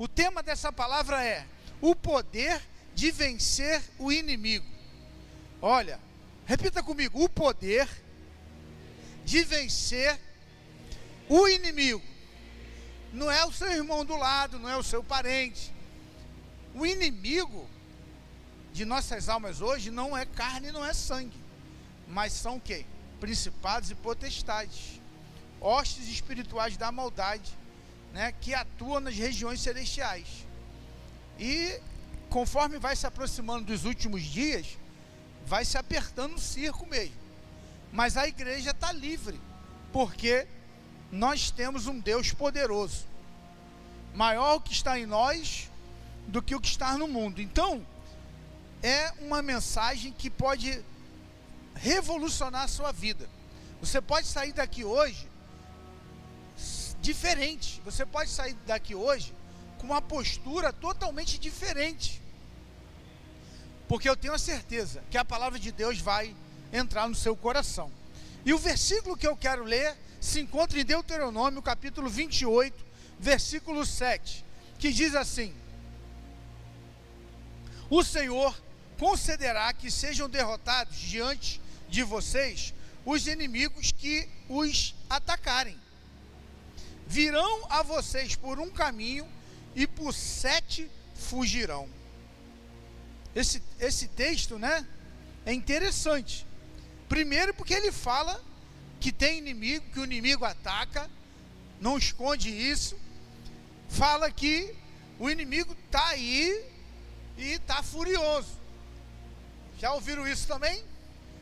O tema dessa palavra é o poder de vencer o inimigo. Olha, repita comigo: o poder de vencer o inimigo. Não é o seu irmão do lado, não é o seu parente. O inimigo de nossas almas hoje não é carne, não é sangue, mas são o quê? Principados e potestades, hostes espirituais da maldade, né, que atuam nas regiões celestiais. E conforme vai se aproximando dos últimos dias, vai se apertando o circo mesmo. Mas a igreja está livre, porque nós temos um Deus poderoso, maior o que está em nós do que o que está no mundo. Então, é uma mensagem que pode revolucionar a sua vida. Você pode sair daqui hoje diferente, você pode sair daqui hoje com uma postura totalmente diferente, porque eu tenho a certeza que a palavra de Deus vai entrar no seu coração. E o versículo que eu quero ler se encontra em Deuteronômio, capítulo 28, versículo 7, que diz assim: o Senhor concederá que sejam derrotados diante de vocês os inimigos que os atacarem. Virão a vocês por um caminho e por 7 fugirão. Esse texto, né, é interessante. Primeiro porque ele fala que tem inimigo, que o inimigo ataca, não esconde isso. Fala que o inimigo está aí e está furioso. Já ouviram isso também?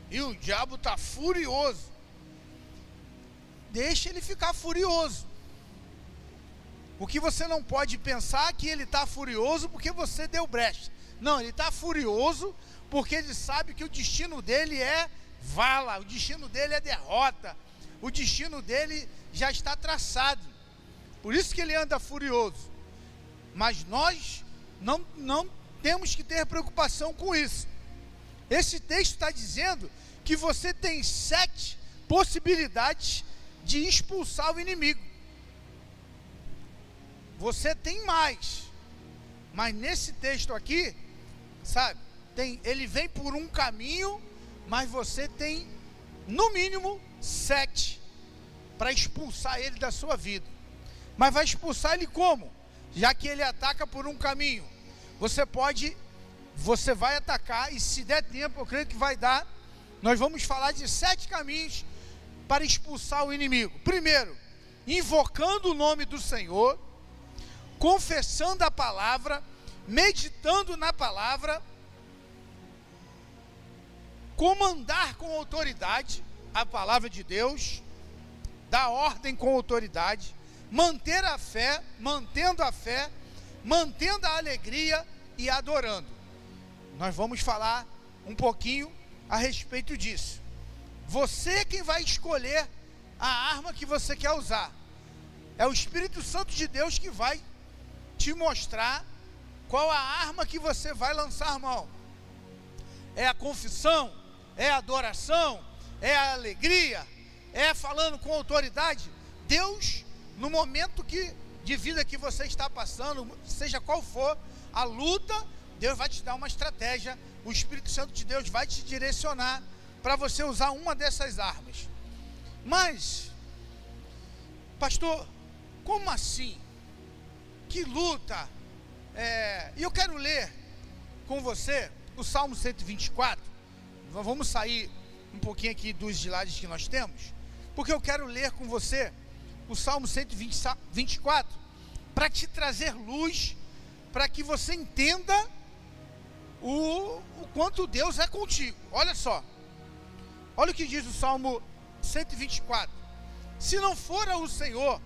E o diabo está furioso. Deixa ele ficar furioso. O que você não pode pensar é que ele está furioso porque você deu brecha. Não, ele está furioso porque ele sabe que o destino dele é vala, o destino dele é derrota, o destino dele já está traçado. Por isso que ele anda furioso. Mas nós não temos que ter preocupação com isso. Esse texto está dizendo que você tem 7 possibilidades de expulsar o inimigo. Você tem mais, mas nesse texto aqui, sabe, ele vem por um caminho, mas você tem no mínimo 7 para expulsar ele da sua vida. Mas vai expulsar ele como? Já que ele ataca por um caminho, você vai atacar, e se der tempo, eu creio que vai dar. Nós vamos falar de 7 caminhos para expulsar o inimigo. Primeiro, invocando o nome do Senhor, confessando a palavra, meditando na palavra, comandar com autoridade a palavra de Deus, dar ordem com autoridade, manter a fé, mantendo a fé, mantendo a alegria e adorando. Nós vamos falar um pouquinho a respeito disso. Você é quem vai escolher a arma que você quer usar. É o Espírito Santo de Deus que vai te mostrar qual a arma que você vai lançar mão. É a confissão? É a adoração? É a alegria? É falando com autoridade? Deus, no momento de vida que você está passando, seja qual for a luta, Deus vai te dar uma estratégia. O Espírito Santo de Deus vai te direcionar para você usar uma dessas armas. Mas, pastor, como assim? Que luta? E eu quero ler com você o Salmo 124. Vamos sair um pouquinho aqui dos slides que nós temos, porque eu quero ler com você o Salmo 124 para te trazer luz, para que você entenda o quanto Deus é contigo. Olha só, olha o que diz o Salmo 124: se não fora o Senhor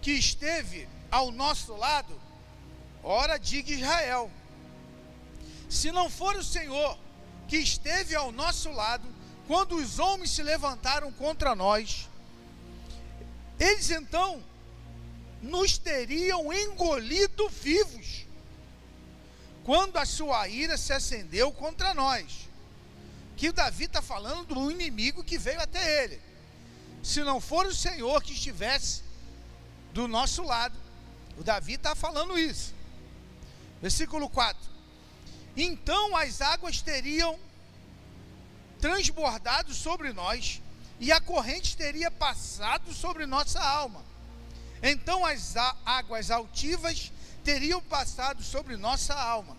que esteve ao nosso lado, ora diga Israel, se não for o Senhor que esteve ao nosso lado, quando os homens se levantaram contra nós, eles então nos teriam engolido vivos, quando a sua ira se acendeu contra nós. Que o Davi está falando do inimigo que veio até ele. Se não for o Senhor que estivesse do nosso lado, O Davi está falando isso. Versículo 4. Então as águas teriam transbordado sobre nós, e a corrente teria passado sobre nossa alma. Então as águas altivas teriam passado sobre nossa alma.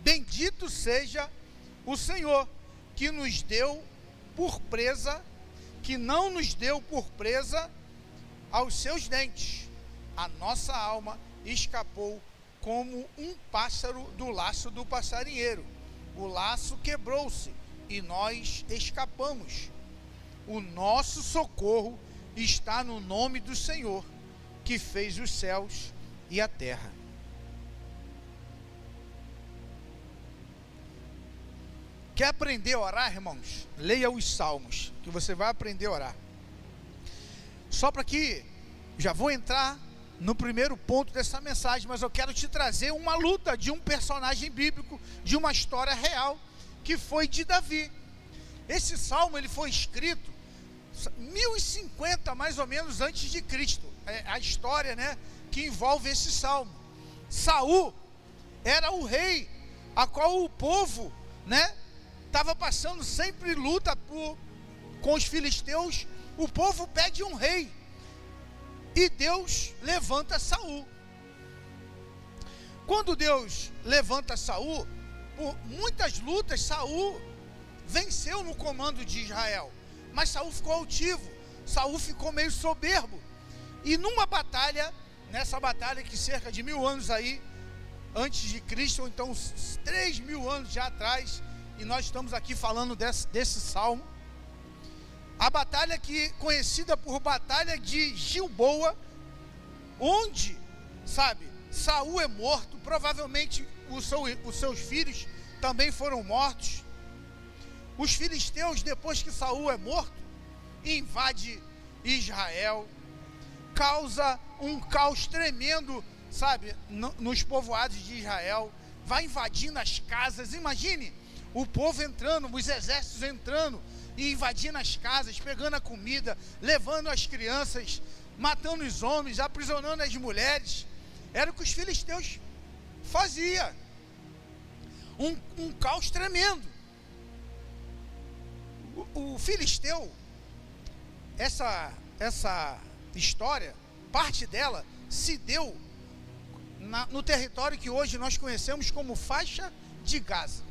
Bendito seja o Senhor, que nos deu por presa, que não nos deu por presa aos seus dentes. A nossa alma escapou como um pássaro do laço do passarinheiro. O laço quebrou-se e nós escapamos. O nosso socorro está no nome do Senhor, que fez os céus e a terra. Quer aprender a orar, irmãos? Leia os salmos, que você vai aprender a orar. Só para que, já vou entrar no primeiro ponto dessa mensagem, mas eu quero te trazer uma luta de um personagem bíblico, de uma história real, que foi de Davi. Esse salmo ele foi escrito 1050 mais ou menos antes de Cristo. É a história, né, que envolve esse salmo. Saul era o rei a qual o povo, né, estava passando sempre luta com os filisteus. O povo pede um rei e Deus levanta Saul. Quando Deus levanta Saul, por muitas lutas Saul venceu no comando de Israel, mas Saul ficou altivo, Saul ficou meio soberbo. E numa batalha, nessa batalha que cerca de 1000 anos aí antes de Cristo, ou então 3000 anos já atrás, e nós estamos aqui falando desse salmo, a batalha que conhecida por Batalha de Gilboa, onde, sabe, Saul é morto, provavelmente os seus filhos também foram mortos. Os filisteus, depois que Saul é morto, invade Israel, causa um caos tremendo, sabe, nos povoados de Israel, vai invadindo as casas. Imagine o povo entrando, os exércitos entrando e invadindo as casas, pegando a comida, levando as crianças, matando os homens, aprisionando as mulheres. Era o que os filisteus faziam. Um caos tremendo. O filisteu, essa história, parte dela se deu no território que hoje nós conhecemos como faixa de Gaza.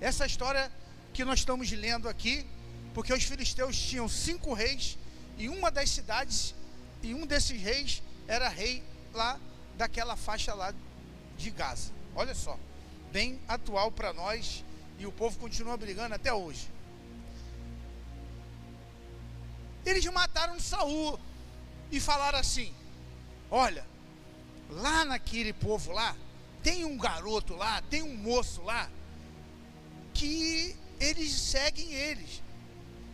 Essa história que nós estamos lendo aqui, porque os filisteus tinham 5 reis em uma das cidades, e um desses reis era rei lá daquela faixa lá de Gaza. Olha só, bem atual para nós, e o povo continua brigando até hoje. Eles mataram Saul e falaram assim: olha, lá naquele povo lá, tem um garoto lá, tem um moço lá, que eles seguem eles,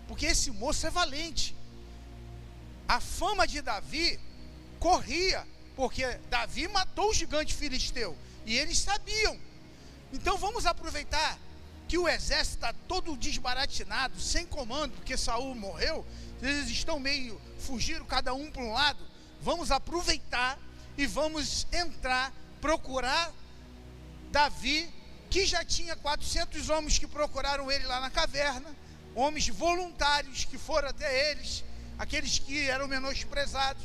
porque esse moço é valente. A fama de Davi corria, porque Davi matou o gigante filisteu, e eles sabiam. Então vamos aproveitar que o exército está todo desbaratinado, sem comando, porque Saul morreu, eles estão meio, fugiram cada um para um lado. Vamos aproveitar e vamos entrar, procurar Davi, que já tinha 400 homens que procuraram ele lá na caverna, homens voluntários que foram até eles, aqueles que eram menosprezados.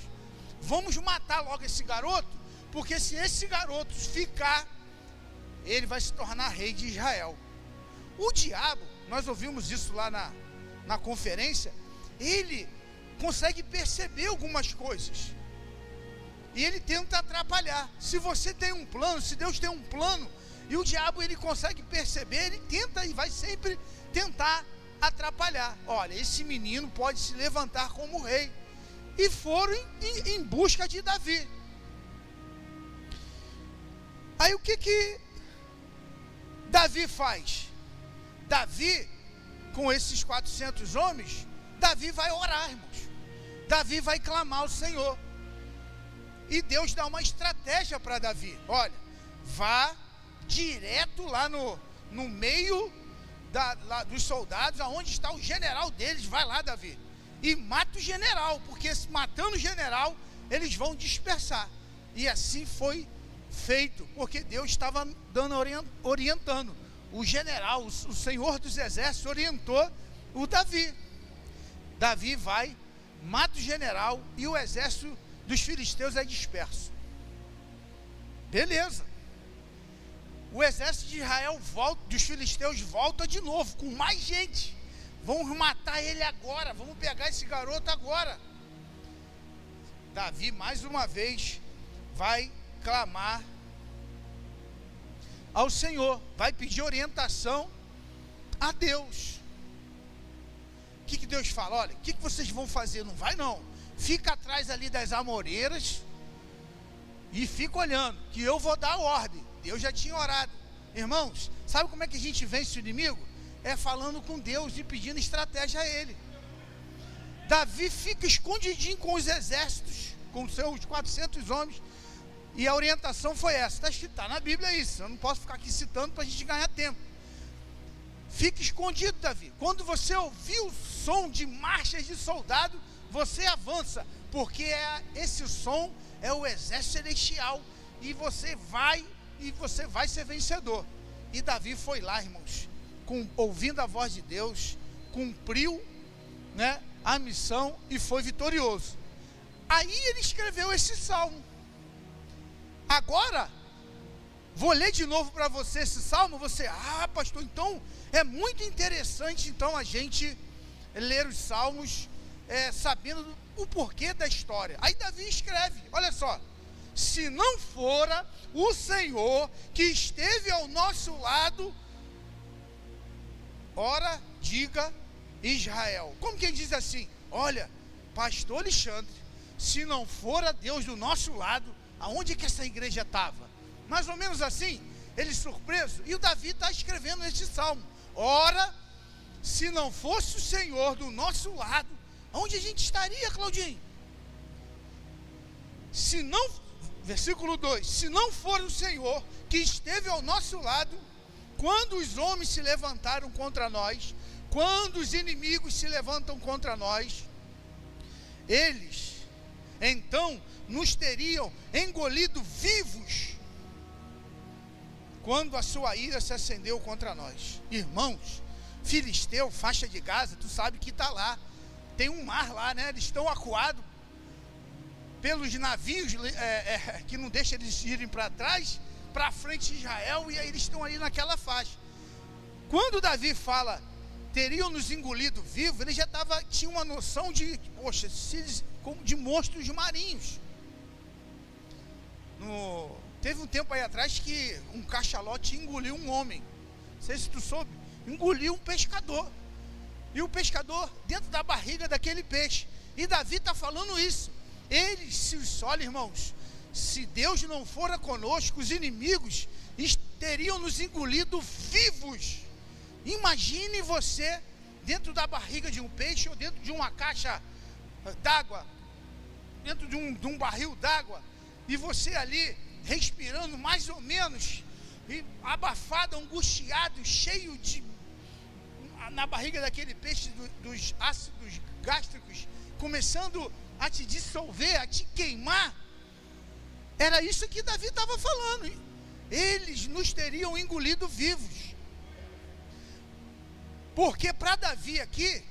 Vamos matar logo esse garoto, porque se esse garoto ficar, ele vai se tornar rei de Israel. O diabo, nós ouvimos isso lá na conferência, ele consegue perceber algumas coisas, e ele tenta atrapalhar. Se você tem um plano, se Deus tem um plano, e o diabo ele consegue perceber, ele tenta e vai sempre tentar atrapalhar. Olha, esse menino pode se levantar como rei. E foram em busca de Davi. Aí o que Davi faz? Davi, com esses 400 homens, Davi vai orar, irmãos. Davi vai clamar ao Senhor. E Deus dá uma estratégia para Davi. Olha, vá direto lá no meio lá dos soldados, aonde está o general deles. Vai lá, Davi, e mata o general, porque matando o general, eles vão dispersar. E assim foi feito, porque Deus estava orientando. O general, o Senhor dos Exércitos orientou o Davi. Davi vai, mata o general e o exército dos filisteus é disperso. Beleza. O exército de Israel volta, dos filisteus volta de novo, com mais gente. Vamos matar ele agora, vamos pegar esse garoto agora. Davi, mais uma vez, vai clamar ao Senhor, vai pedir orientação a Deus. O que Deus fala? Olha, o que vocês vão fazer? Não vai não, fica atrás ali das amoreiras e fica olhando, que eu vou dar a ordem. Deus já tinha orado. Irmãos, sabe como é que a gente vence o inimigo? É falando com Deus e pedindo estratégia a Ele. Davi fica escondidinho com os exércitos, com seus 400 homens, e a orientação foi essa. Está na Bíblia isso, eu não posso ficar aqui citando para a gente ganhar tempo. Fica escondido, Davi. Quando você ouvir o som de marchas de soldado, você avança, porque esse som é o exército celestial, e você vai ser vencedor. E Davi foi lá, irmãos, ouvindo a voz de Deus, cumpriu, né, a missão e foi vitorioso. Aí ele escreveu esse salmo. Agora, vou ler de novo para você esse salmo. Você, pastor, então é muito interessante então a gente ler os salmos, sabendo o porquê da história. Aí Davi escreve, olha só: se não fora o Senhor que esteve ao nosso lado, ora, diga Israel. Como que ele diz assim? Olha, pastor Alexandre, se não fora Deus do nosso lado, aonde que essa igreja estava? Mais ou menos assim, ele surpreso. E o Davi está escrevendo este salmo. Ora, se não fosse o Senhor do nosso lado, aonde a gente estaria, Claudinho? Se não, versículo 2, se não for o Senhor que esteve ao nosso lado, quando os homens se levantaram contra nós, quando os inimigos se levantam contra nós, eles então nos teriam engolido vivos, quando a sua ira se acendeu contra nós. Irmãos, Filisteu, faixa de Gaza, tu sabe que está lá, tem um mar lá, né? Eles estão acuados pelos navios que não deixam eles irem para trás, para frente de Israel, e aí eles estão ali naquela faixa. Quando Davi fala, teriam nos engolido vivo, ele já tinha uma noção de, poxa, de monstros marinhos. Teve um tempo aí atrás que um cachalote engoliu um homem, não sei se tu soube, engoliu um pescador, e o pescador dentro da barriga daquele peixe. E Davi está falando isso. Olha, irmãos, se Deus não fora conosco, os inimigos teriam nos engolido vivos. Imagine você dentro da barriga de um peixe, ou dentro de uma caixa d'água, dentro de um barril d'água, e você ali respirando mais ou menos, e abafado, angustiado, cheio de, na barriga daquele peixe, dos ácidos gástricos, começando a te dissolver, a te queimar. Era isso que Davi estava falando, hein? Eles nos teriam engolido vivos. Porque para Davi aqui,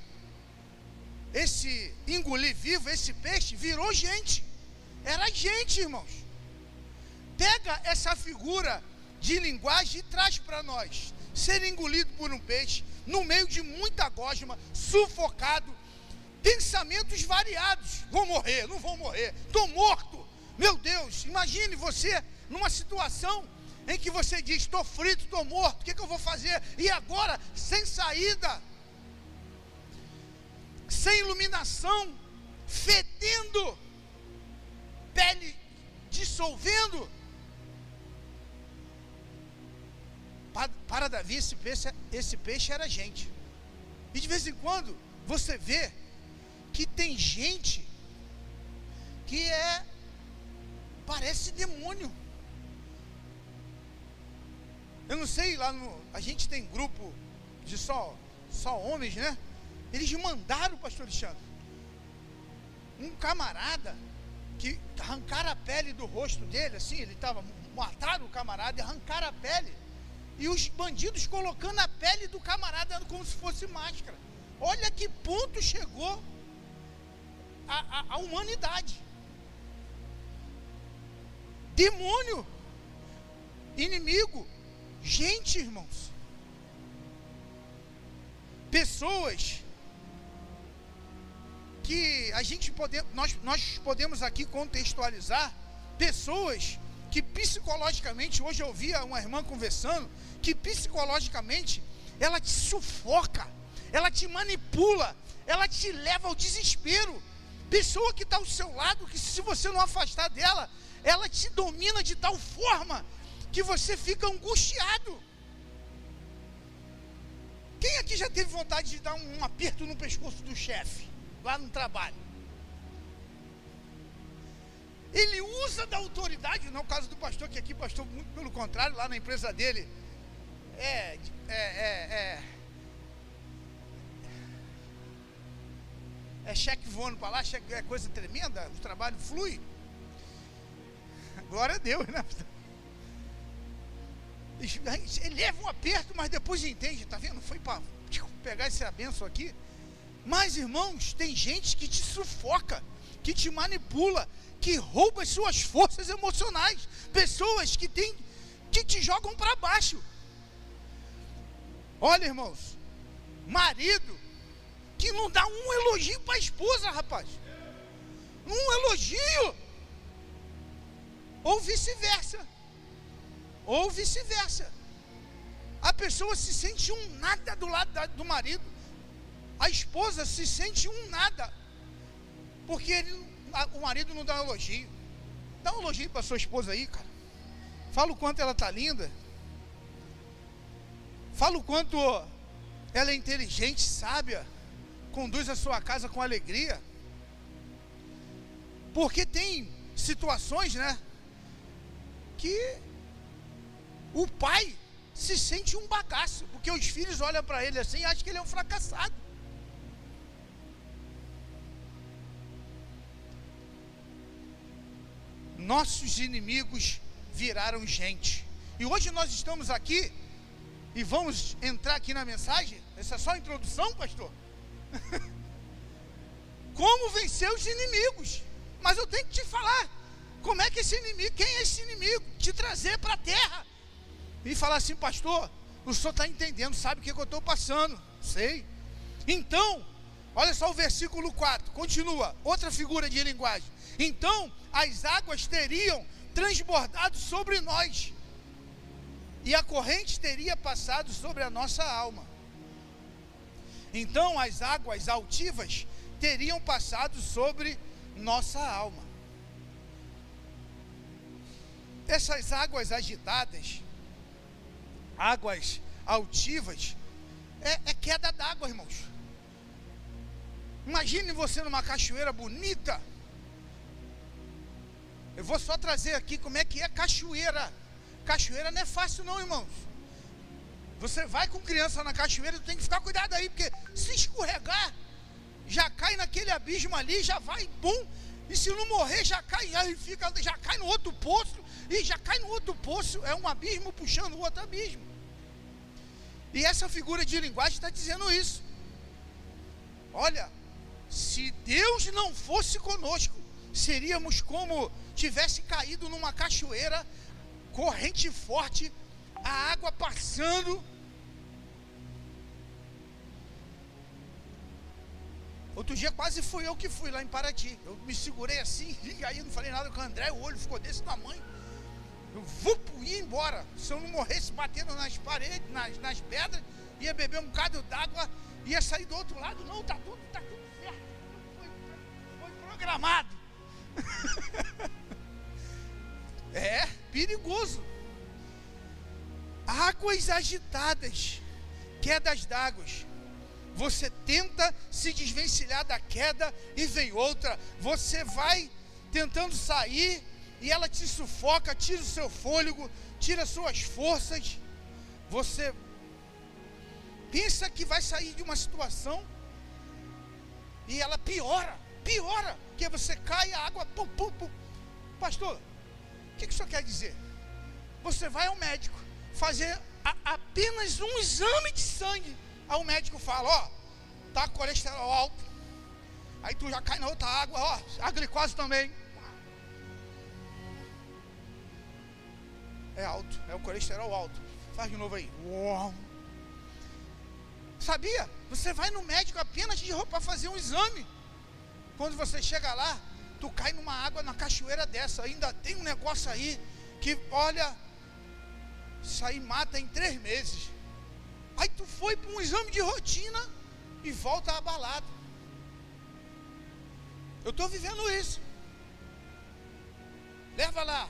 esse engolir vivo, esse peixe, virou gente. Era gente, irmãos. Pega essa figura de linguagem e traz para nós. Ser engolido por um peixe, no meio de muita gosma, sufocado, pensamentos variados. Vou morrer, não vou morrer, estou morto. Meu Deus, imagine você numa situação em que você diz, estou frito, estou morto, o que eu vou fazer? E agora, sem saída, sem iluminação, fedendo, pele dissolvendo. Para Davi, esse peixe era gente. E de vez em quando, você vê que tem gente que parece demônio. Eu não sei, a gente tem grupo de só homens, né? Eles mandaram o pastor Alexandre, um camarada que arrancaram a pele do rosto dele, assim, ele estava, mataram o camarada e arrancaram a pele. E os bandidos colocando a pele do camarada como se fosse máscara. Olha que ponto chegou a humanidade. Demônio, inimigo, gente, irmãos. Pessoas que nós podemos aqui contextualizar, pessoas que psicologicamente, hoje eu ouvia uma irmã conversando, que psicologicamente ela te sufoca, ela te manipula, ela te leva ao desespero. Pessoa que está ao seu lado, que se você não afastar dela, ela te domina de tal forma que você fica angustiado. Quem aqui já teve vontade de dar um aperto no pescoço do chefe, lá no trabalho? Ele usa da autoridade, não é o caso do pastor, que aqui pastor, muito pelo contrário, lá na empresa dele, cheque voando para lá, é coisa tremenda, o trabalho flui. Glória a Deus, né? Ele leva um aperto, mas depois entende, tá vendo? Foi para pegar essa benção aqui. Mas, irmãos, tem gente que te sufoca, que te manipula, que rouba as suas forças emocionais. Pessoas que te jogam para baixo. Olha, irmãos, marido que não dá um elogio para a esposa, rapaz. Um elogio. Ou vice-versa. Ou vice-versa. A pessoa se sente um nada do lado do marido. A esposa se sente um nada. Porque o marido não dá um elogio. Dá um elogio para sua esposa aí, cara. Fala o quanto ela está linda. Fala o quanto ela é inteligente, sábia. Conduz a sua casa com alegria. Porque tem situações, né, que o pai se sente um bagaço, porque os filhos olham para ele assim e acham que ele é um fracassado. Nossos inimigos viraram gente. E hoje nós estamos aqui e vamos entrar aqui na mensagem. Essa é só a introdução, pastor. Como vencer os inimigos? Mas eu tenho que te falar como é que esse inimigo, quem é esse inimigo? Te trazer para a terra e falar assim: pastor, o senhor está entendendo, sabe o que eu estou passando? Sei. Então, olha só o versículo 4, continua, outra figura de linguagem. Então as águas teriam transbordado sobre nós, e a corrente teria passado sobre a nossa alma. Então as águas altivas teriam passado sobre nossa alma. Essas águas agitadas, águas altivas, é queda d'água, irmãos. Imagine você numa cachoeira bonita. Eu vou só trazer aqui como é que é cachoeira. Cachoeira não é fácil não, irmãos. Você vai com criança na cachoeira, tu tem que ficar cuidado aí, porque se escorregar, já cai naquele abismo ali, já vai, bum, e se não morrer, já cai, aí já cai no outro poço, e já cai no outro poço, é um abismo puxando o outro abismo. E essa figura de linguagem está dizendo isso. Olha, se Deus não fosse conosco, seríamos como tivesse caído numa cachoeira, corrente forte, a água passando. Outro dia quase fui eu que fui lá em Paraty. Eu me segurei assim, e aí não falei nada com o André, o olho ficou desse tamanho. Eu ia embora. Se eu não morresse batendo nas paredes, nas pedras, ia beber um bocado d'água, ia sair do outro lado. Não, tá tudo certo. Foi programado. É perigoso. Águas agitadas, quedas d'águas. Você tenta se desvencilhar da queda e vem outra. Você vai tentando sair e ela te sufoca, tira o seu fôlego, tira suas forças. Você pensa que vai sair de uma situação e ela piora, porque você cai, a água pum, pum, pum, pastor, o que o senhor quer dizer? Você vai ao médico fazer apenas um exame de sangue. Aí o médico fala, ó, tá com colesterol alto. Aí tu já cai na outra água, ó, a glicose também. É alto, é o colesterol alto. Faz de novo aí. Uau. Sabia? Você vai no médico apenas para fazer um exame. Quando você chega lá, tu cai numa água, na cachoeira dessa. Ainda tem um negócio aí que, olha, isso aí mata em 3 meses. Aí tu foi para um exame de rotina e volta abalado. Eu estou vivendo isso. Leva lá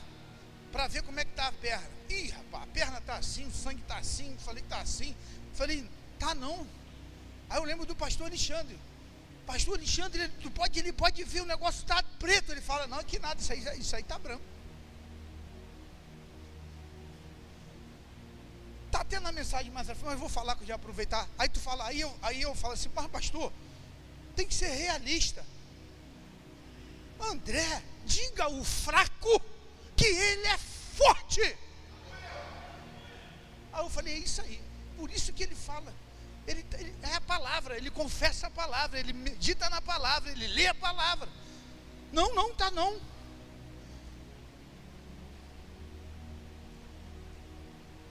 para ver como é que está a perna. Ih, rapaz, a perna está assim, o sangue está assim. Falei que está assim. Falei, tá não. Aí eu lembro do pastor Alexandre. Pastor Alexandre, ele pode ver, o negócio está preto. Ele fala, não, que nada, isso aí está branco. Está tendo a mensagem mais à frente, mas eu vou falar que eu já aproveitar. Aí tu fala, aí eu falo assim, mas pastor, tem que ser realista. André, diga ao fraco que ele é forte. Aí eu falei, é isso aí. Por isso que ele fala. Ele é a palavra, ele confessa a palavra, ele medita na palavra, ele lê a palavra. Não, tá não.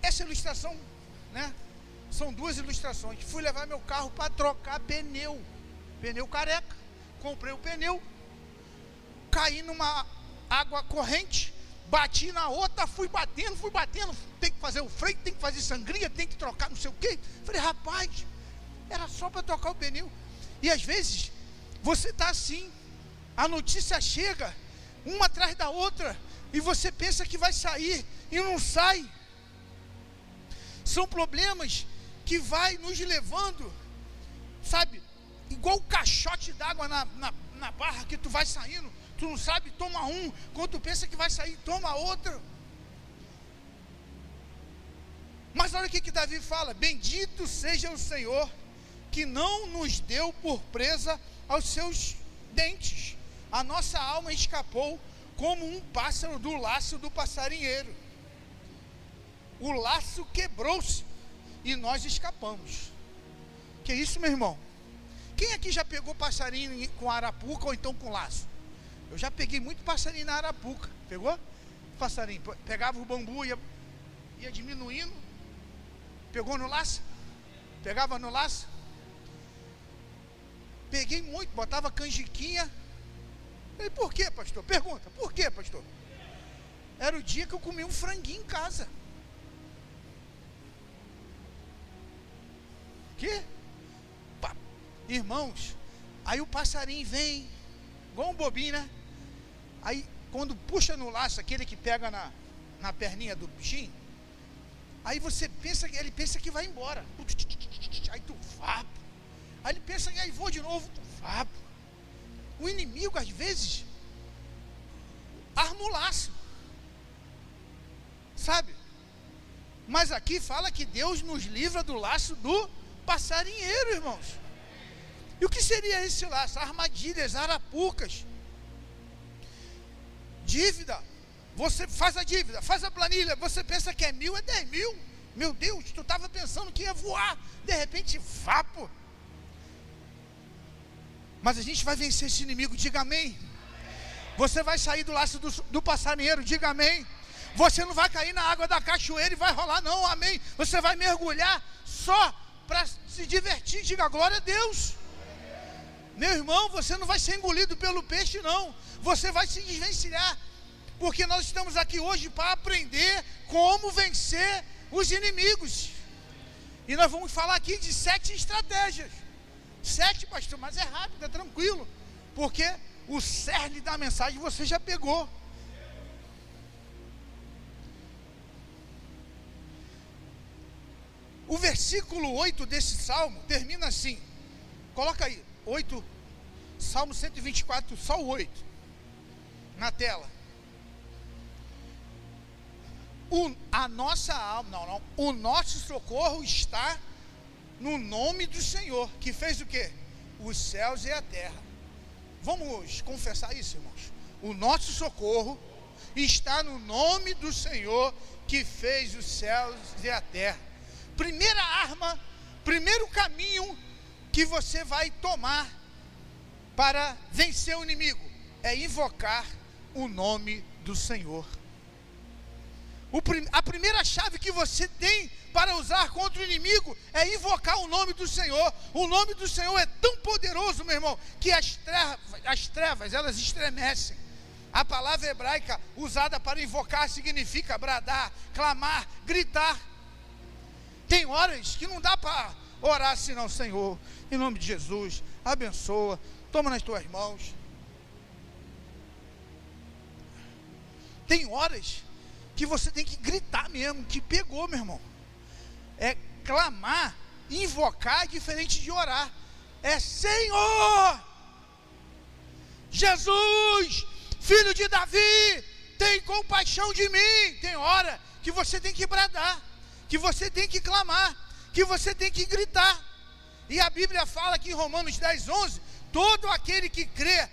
Essa ilustração, né? São 2 ilustrações. Fui levar meu carro para trocar pneu careca. Comprei o pneu, caí numa água corrente, bati na outra, fui batendo, tem que fazer o freio, tem que fazer sangria, tem que trocar não sei o que. Falei, rapaz, era só para trocar o pneu. E às vezes, você está assim, a notícia chega, uma atrás da outra, e você pensa que vai sair, e não sai. São problemas que vai nos levando, sabe, igual o caixote d'água na barra que tu vai saindo. Tu não sabe, toma um. Quando tu pensa que vai sair, toma outro. Mas olha o que Davi fala. Bendito seja o Senhor, que não nos deu por presa aos seus dentes. A nossa alma escapou como um pássaro do laço do passarinheiro. O laço quebrou-se e nós escapamos. Que isso, meu irmão? Quem aqui já pegou passarinho com arapuca ou então com laço? Eu já peguei muito passarinho na arapuca. Pegou? Passarinho. Pegava o bambu, ia diminuindo. Pegou no laço? Pegava no laço? Peguei muito, botava canjiquinha. E por quê, pastor? Pergunta, por quê, pastor? Era o dia que eu comi um franguinho em casa. Que? Irmãos, aí o passarinho vem, igual um bobinho, né? Aí, quando puxa no laço, aquele que pega na perninha do bichinho, aí ele pensa que vai embora. Aí tu vapo. Aí ele pensa que aí vou de novo, tu vapo. O inimigo, às vezes, arma o laço. Sabe? Mas aqui fala que Deus nos livra do laço do passarinheiro, irmãos. E o que seria esse laço? Armadilhas, arapucas. Dívida. Você faz a dívida, faz a planilha. Você pensa que é 1.000, é 10.000. Meu Deus, tu estava pensando que ia voar. De repente, vapo. Mas a gente vai vencer esse inimigo, diga amém. Você vai sair do laço do passarinheiro, diga amém. Você não vai cair na água da cachoeira e vai rolar, não, amém. Você vai mergulhar só para se divertir, diga glória a Deus. Meu irmão, você não vai ser engolido pelo peixe, não. Você vai se desvencilhar. Porque nós estamos aqui hoje para aprender como vencer os inimigos. E nós vamos falar aqui de 7 estratégias. 7, pastor, mas é rápido, é tranquilo. Porque o cerne da mensagem você já pegou. O versículo 8 desse salmo termina assim. Coloca aí, 8, Salmo 124, só o 8, na tela. A nossa alma, o nosso socorro está no nome do Senhor, que fez o quê? Os céus e a terra. Vamos confessar isso, irmãos. O nosso socorro está no nome do Senhor que fez os céus e a terra. Primeira arma, primeiro caminho que você vai tomar para vencer o inimigo é invocar o nome do Senhor. A primeira chave que você tem para usar contra o inimigo é invocar o nome do Senhor. O nome do Senhor é tão poderoso, meu irmão, que as trevas elas estremecem. A palavra hebraica usada para invocar significa bradar, clamar, gritar. Tem horas que não dá para orar assim não, Senhor, em nome de Jesus, abençoa, toma nas tuas mãos. Tem horas que você tem que gritar mesmo, que pegou, meu irmão. É clamar, invocar é diferente de orar. É Senhor, Jesus, Filho de Davi, tem compaixão de mim. Tem hora que você tem que bradar, que você tem que clamar, que você tem que gritar. E a Bíblia fala aqui em Romanos 10:11, todo aquele que crê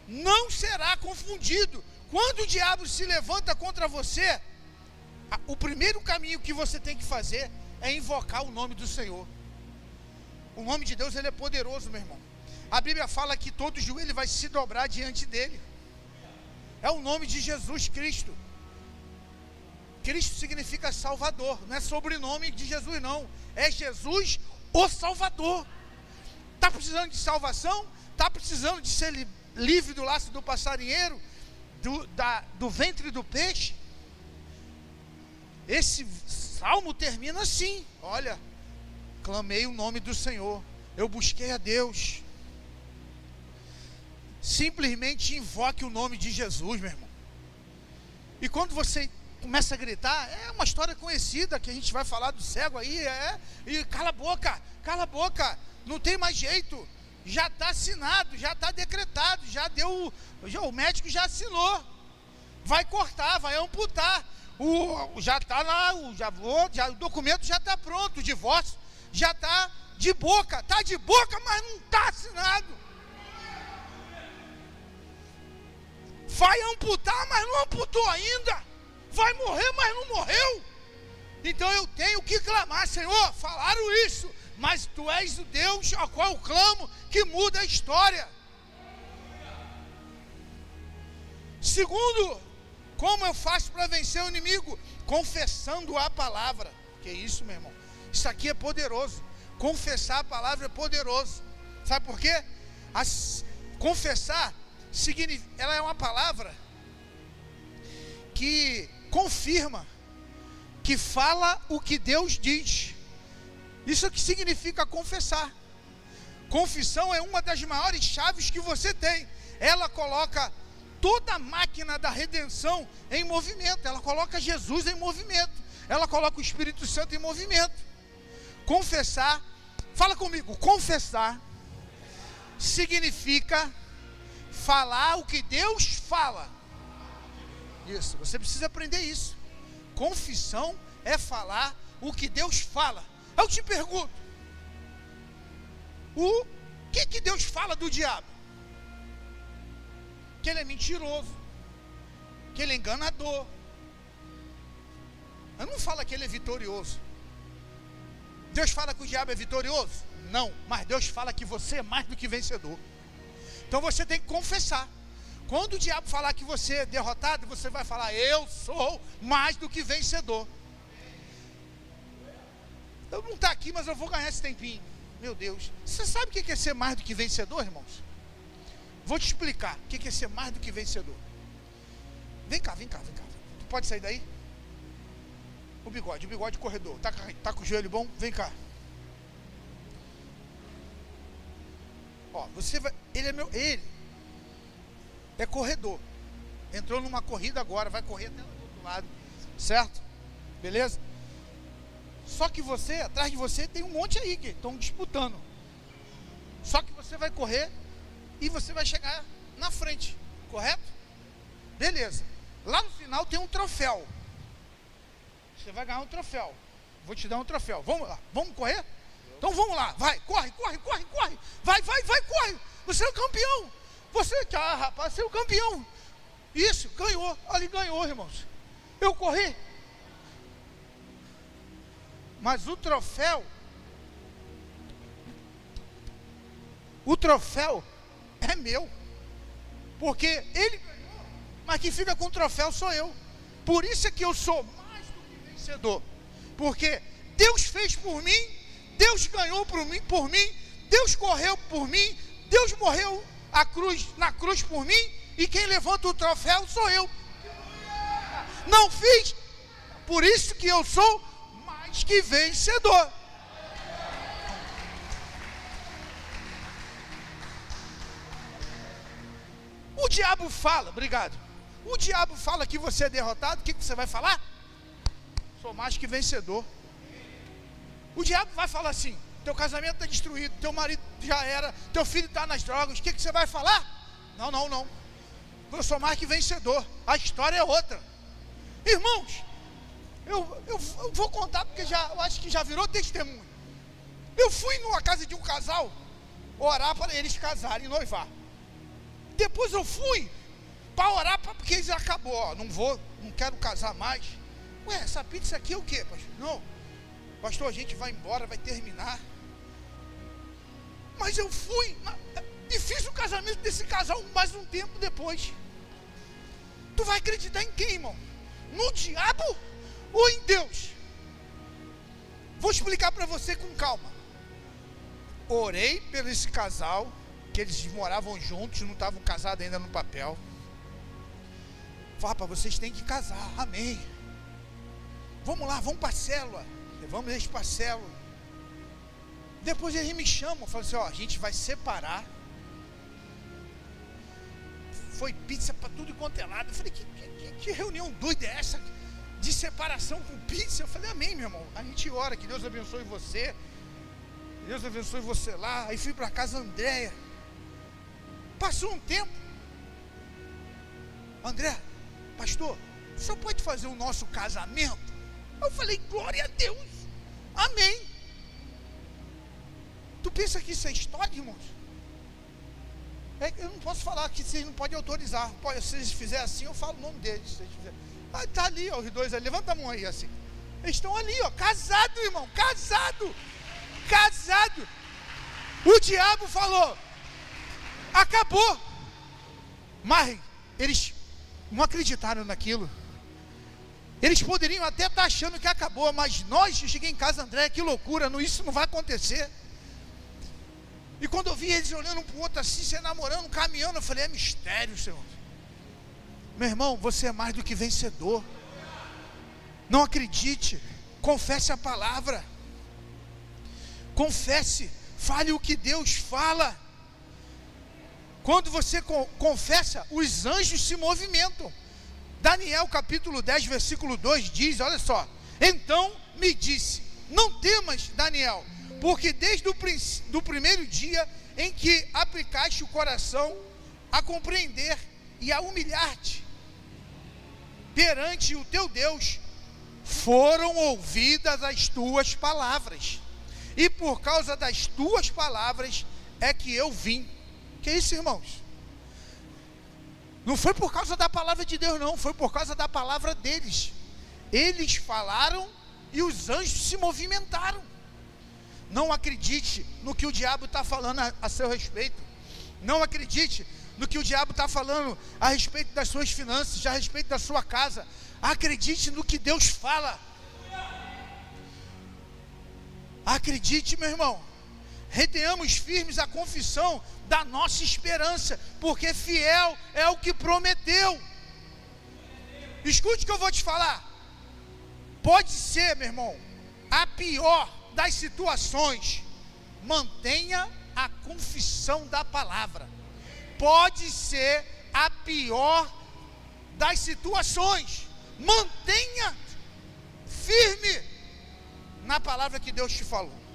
não será confundido. Quando o diabo se levanta contra você, o primeiro caminho que você tem que fazer é invocar o nome do Senhor. O nome de Deus, ele é poderoso, meu irmão. A Bíblia fala que todo joelho vai se dobrar diante dele. É o nome de Jesus Cristo. Cristo significa Salvador, não é sobrenome de Jesus não, é Jesus o Salvador. Está precisando de salvação? Está precisando de ser livre do laço do passarinheiro? Do ventre do peixe? Esse salmo termina assim: olha, clamei o nome do Senhor, eu busquei a Deus. Simplesmente invoque o nome de Jesus, meu irmão. E quando você começa a gritar, é uma história conhecida que a gente vai falar do cego aí, e cala a boca, não tem mais jeito. Já está assinado, já está decretado, o médico já assinou, vai cortar, vai amputar, já está lá, o documento já está pronto, o divórcio já está de boca, mas não está assinado. Vai amputar, mas não amputou ainda, vai morrer, mas não morreu. Então eu tenho que clamar: Senhor, falaram isso, mas Tu és o Deus ao qual eu clamo, que muda a história. Segundo, como eu faço para vencer o inimigo? Confessando a palavra. Que isso, meu irmão? Isso aqui é poderoso. Confessar a palavra é poderoso. Sabe por quê? Confessar ela é uma palavra que confirma, que fala o que Deus diz. Isso que significa confessar. Confissão é uma das maiores chaves que você tem. Ela coloca toda a máquina da redenção em movimento. Ela coloca Jesus em movimento. Ela coloca o Espírito Santo em movimento. Confessar, fala comigo, confessar significa falar o que Deus fala. Isso, você precisa aprender isso. Confissão é falar o que Deus fala. Eu te pergunto, o que Deus fala do diabo? Que ele é mentiroso, que ele é enganador. Eu não falo que ele é vitorioso. Deus fala que o diabo é vitorioso? Não, mas Deus fala que você é mais do que vencedor. Então você tem que confessar. Quando o diabo falar que você é derrotado, você vai falar: eu sou mais do que vencedor. Eu não estou aqui, mas eu vou ganhar esse tempinho. Meu Deus, você sabe o que é ser mais do que vencedor, irmãos? Vou te explicar o que é ser mais do que vencedor. Vem cá. Tu pode sair daí? O bigode corredor. Tá com o joelho bom? Vem cá. Ó, você vai. Ele é corredor. Entrou numa corrida agora, vai correr até lá do outro lado. Certo? Beleza? Só que você, atrás de você, tem um monte aí que estão disputando. Só que você vai correr e você vai chegar na frente. Correto? Beleza. Lá no final tem um troféu. Você vai ganhar um troféu. Vou te dar um troféu. Vamos lá. Vamos correr? Então vamos lá. Vai. Corre. Vai, corre. Você é o campeão. Rapaz, você é o campeão. Isso, ganhou. Ali ganhou, irmãos. Eu corri. Mas o troféu é meu. Porque ele ganhou, mas quem fica com o troféu sou eu. Por isso é que eu sou mais do que vencedor. Porque Deus fez por mim, Deus ganhou por mim, Deus correu por mim, Deus morreu na cruz por mim, e quem levanta o troféu sou eu. Não fiz, por isso que eu sou mais que vencedor. O diabo fala, obrigado. O diabo fala que você é derrotado, o que você vai falar? Sou mais que vencedor. O diabo vai falar assim: teu casamento está destruído, teu marido já era, teu filho está nas drogas, o que você vai falar? Não. Eu sou mais que vencedor. A história é outra. Irmãos, eu vou contar porque eu acho que já virou testemunho. Eu fui numa casa de um casal orar para eles casarem e noivar. Depois eu fui para orar porque eles acabou. Ó, não quero casar mais. Ué, essa pizza aqui é o quê, pastor? Não, pastor, a gente vai embora, vai terminar. Mas eu fui e fiz o casamento desse casal mais um tempo depois. Tu vai acreditar em quem, irmão? No diabo ou em Deus? Vou explicar para você com calma. Orei por esse casal, que eles moravam juntos, não estavam casados ainda no papel. Falei, para vocês têm que casar, amém. Vamos lá, vamos para a célula. Levamos eles para a célula. Depois eles me chamam, falam assim: ó, a gente vai separar. Foi pizza para tudo quanto é lado. Eu falei, que reunião doida é essa? De separação com pizza? Eu falei, amém, meu irmão. A gente ora, que Deus abençoe você. Deus abençoe você lá. Aí fui para casa Andréia. Passou um tempo. André, pastor, o senhor pode fazer o nosso casamento? Eu falei, glória a Deus. Amém. Tu pensa que isso é história, irmãos? Eu não posso falar que vocês não podem autorizar. Se eles fizerem assim, eu falo o nome deles. Se tá ali, ó, os dois ali. Levanta a mão aí assim. Eles estão ali, ó, casado, irmão. Casado. O diabo falou: acabou. Mas eles não acreditaram naquilo. Eles poderiam até estar achando que acabou, mas eu cheguei em casa, André, que loucura, isso não vai acontecer. E quando eu vi eles olhando um para o outro assim, se namorando, caminhando, eu falei, é mistério, Senhor. Meu irmão, você é mais do que vencedor. Não acredite, confesse a palavra. Confesse, fale o que Deus fala. Quando você confessa, os anjos se movimentam. Daniel capítulo 10, versículo 2 diz, olha só: então me disse, não temas, Daniel, porque desde o primeiro dia em que aplicaste o coração a compreender e a humilhar-te perante o teu Deus, foram ouvidas as tuas palavras, e por causa das tuas palavras é que eu vim. Que isso, irmãos? Não foi por causa da palavra de Deus, não, foi por causa da palavra deles. Eles falaram e os anjos se movimentaram. Não acredite no que o diabo está falando a seu respeito. Não acredite no que o diabo está falando a respeito das suas finanças, a respeito da sua casa. Acredite no que Deus fala. Acredite, meu irmão. Retenhamos firmes a confissão da nossa esperança, porque fiel é o que prometeu. Escute o que eu vou te falar. Pode ser, meu irmão, a pior das situações, mantenha a confissão da palavra. Pode ser a pior das situações, mantenha firme na palavra que Deus te falou.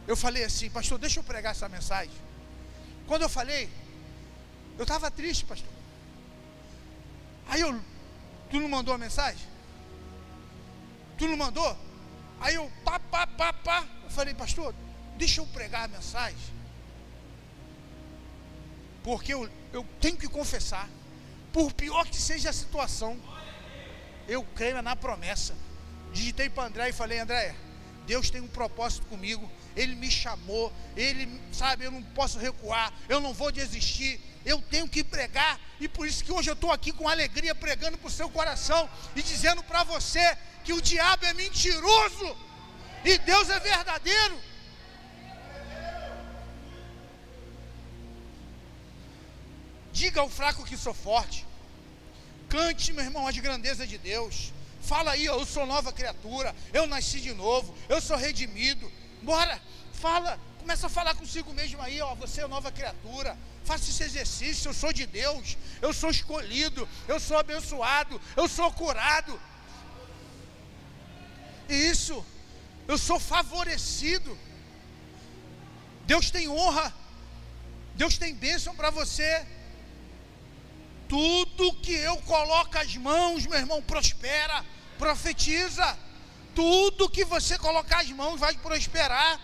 Eu falei assim, pastor, deixa eu pregar essa mensagem. Quando eu falei, eu estava triste, pastor. Aí tu não mandou a mensagem? Tu não mandou? Aí eu, eu falei, pastor, deixa eu pregar a mensagem. Porque eu tenho que confessar, por pior que seja a situação, eu creio na promessa. Digitei para André e falei: André, Deus tem um propósito comigo, Ele me chamou, Ele, sabe, eu não posso recuar, eu não vou desistir, eu tenho que pregar. E por isso que hoje eu estou aqui com alegria, pregando para o seu coração e dizendo para você que o diabo é mentiroso e Deus é verdadeiro. Diga ao fraco que sou forte. Cante, meu irmão, as grandezas de Deus. Fala aí: eu sou nova criatura, eu nasci de novo, eu sou redimido. Bora, fala, começa a falar consigo mesmo aí, ó, você é nova criatura. Faça esse exercício: eu sou de Deus, eu sou escolhido, eu sou abençoado, eu sou curado. E isso, eu sou favorecido. Deus tem honra, Deus tem bênção para você. Tudo que eu coloco as mãos, meu irmão, prospera. Profetiza. Tudo que você colocar as mãos vai prosperar.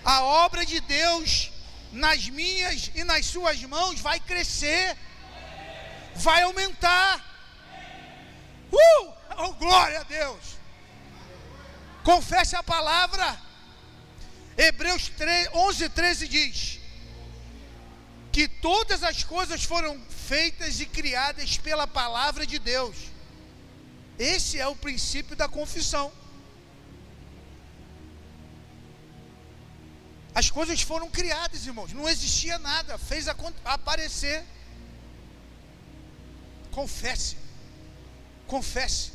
A obra de Deus nas minhas e nas suas mãos vai crescer, vai aumentar. Oh, glória a Deus. Confesse a palavra. Hebreus 11:13 diz que todas as coisas foram feitas e criadas pela palavra de Deus. Esse é o princípio da confissão. As coisas foram criadas, irmãos, não existia nada, fez aparecer. Confesse, confesse.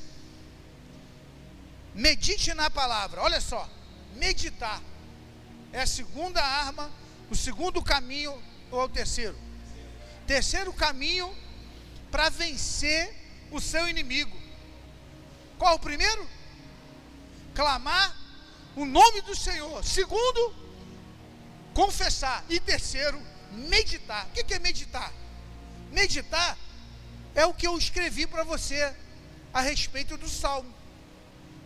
Medite na palavra. Olha só, meditar é a segunda arma, o segundo caminho. Ou é o terceiro? Terceiro caminho para vencer o seu inimigo. Qual o primeiro? Clamar o nome do Senhor. Segundo, confessar. E terceiro, meditar. O que é meditar? Meditar é o que eu escrevi para você a respeito do Salmo.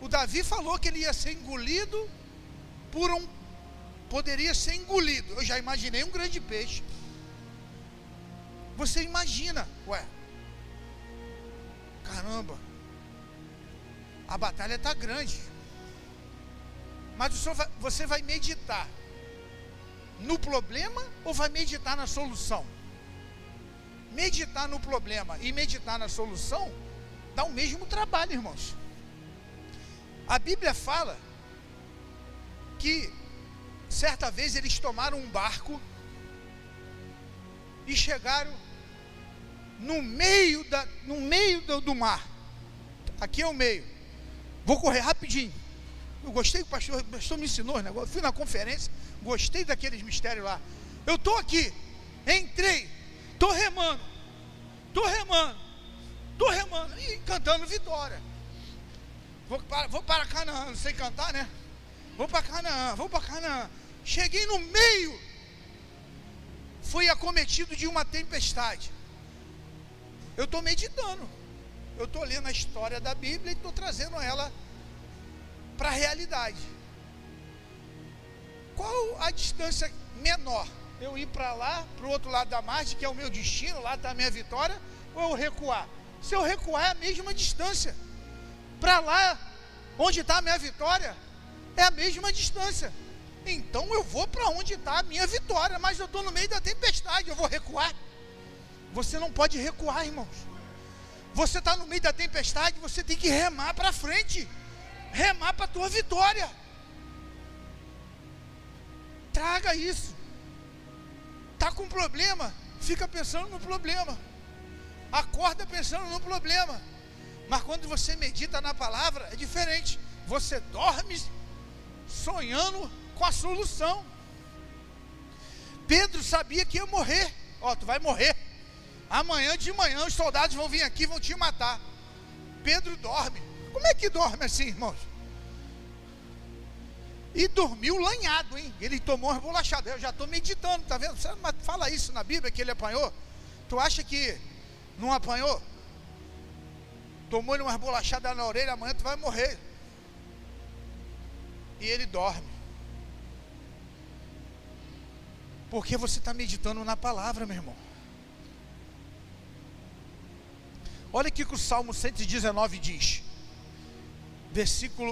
O Davi falou que ele ia ser engolido por poderia ser engolido. Eu já imaginei um grande peixe. Você imagina, caramba, a batalha está grande. Mas você vai meditar no problema ou vai meditar na solução? Meditar no problema e meditar na solução dá o mesmo trabalho, irmãos. A Bíblia fala que certa vez eles tomaram um barco e chegaram no meio do mar. Aqui é o meio. Vou correr rapidinho. Eu gostei, o pastor me ensinou o negócio. Fui na conferência, gostei daqueles mistérios lá. Eu estou aqui, entrei, estou remando, e cantando vitória. Vou para Canaã, não sei cantar, né? Vou para Canaã. Cheguei no meio, fui acometido de uma tempestade. Eu estou meditando, eu estou lendo a história da Bíblia e estou trazendo ela para a realidade. Qual a distância menor? Eu ir para lá, para o outro lado da margem, que é o meu destino, lá está a minha vitória, ou eu recuar? Se eu recuar é a mesma distância. Para lá, onde está a minha vitória, é a mesma distância. Então eu vou para onde está a minha vitória, mas eu estou no meio da tempestade, eu vou recuar? Você não pode recuar, irmãos. Você está no meio da tempestade, você tem que remar para frente, remar para a tua vitória. Traga isso. Está com problema, fica pensando no problema, acorda pensando no problema. Mas quando você medita na palavra, é diferente. Você dorme sonhando com a solução. Pedro sabia que ia morrer. Tu vai morrer. Amanhã de manhã os soldados vão vir aqui e vão te matar. Pedro dorme. Como é que dorme assim, irmãos? E dormiu lanhado, hein? Ele tomou umas bolachadas. Eu já estou meditando, tá vendo? Mas fala isso na Bíblia que ele apanhou. Tu acha que não apanhou? Tomou-lhe umas bolachadas na orelha, amanhã tu vai morrer. E ele dorme. Porque você está meditando na palavra, meu irmão. Olha aqui que o Salmo 119 diz.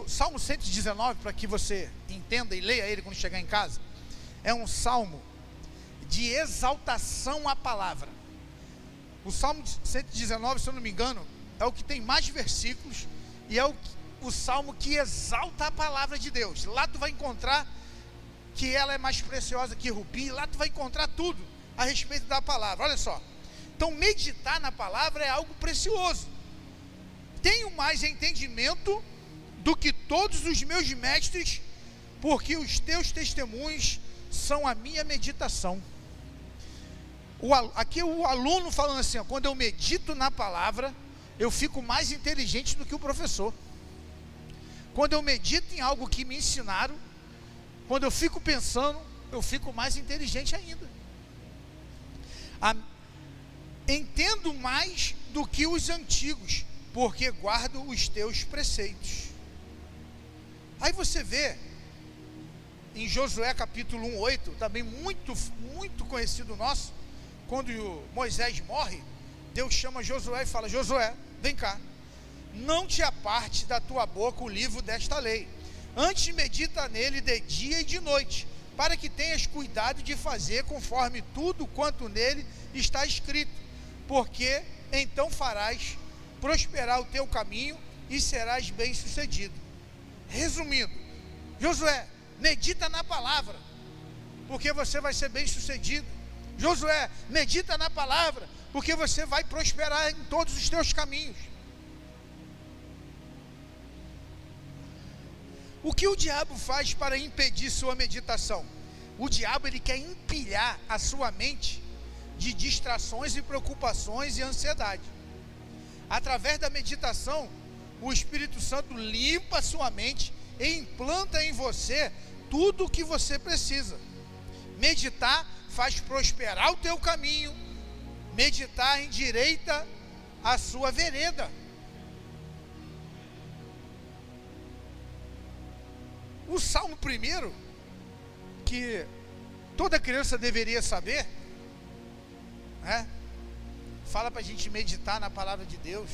Salmo 119, para que você entenda e leia ele quando chegar em casa. É um salmo de exaltação à palavra. O Salmo 119, se eu não me engano, é o que tem mais versículos e é o salmo que exalta a palavra de Deus. Lá tu vai encontrar que ela é mais preciosa que rubi, lá tu vai encontrar tudo a respeito da palavra. Olha só, então meditar na palavra é algo precioso. Tenho mais entendimento do que todos os meus mestres, porque os teus testemunhos são a minha meditação. Aqui o aluno falando assim, ó, quando eu medito na palavra, eu fico mais inteligente do que o professor. Quando eu medito em algo que me ensinaram, quando eu fico pensando, eu fico mais inteligente ainda. Entendo mais do que os antigos, porque guardo os teus preceitos. Aí você vê, em Josué capítulo 1:8, também muito conhecido nosso, quando Moisés morre, Deus chama Josué e fala: Josué, vem cá, não te aparte da tua boca o livro desta lei, antes medita nele de dia e de noite, para que tenhas cuidado de fazer conforme tudo quanto nele está escrito, porque então farás prosperar o teu caminho e serás bem sucedido. Resumindo, Josué, medita na palavra, porque você vai ser bem sucedido. Josué, medita na palavra, porque você vai prosperar em todos os teus caminhos. O que o diabo faz para impedir sua meditação? O diabo, ele quer empilhar a sua mente de distrações e preocupações e ansiedade. Através da meditação, o Espírito Santo limpa a sua mente e implanta em você tudo o que você precisa. Meditar faz prosperar o teu caminho. Meditar endireita a sua vereda. O Salmo 1, que toda criança deveria saber, né? Fala para a gente meditar na palavra de Deus,